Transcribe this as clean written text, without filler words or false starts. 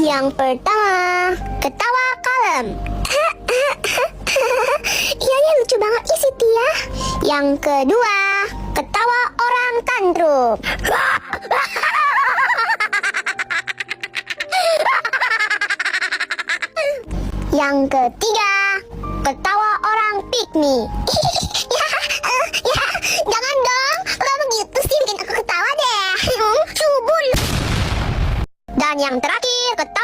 Yang pertama, ketawa kalem. Iya ya, lucu banget ya si Tia. Yang kedua, ketawa orang tantrum. Yang ketiga, ketawa orang piknik. Jangan dong, lo begitu sih bikin aku ketawa deh. Subul. Dan yang terakhir, ketawa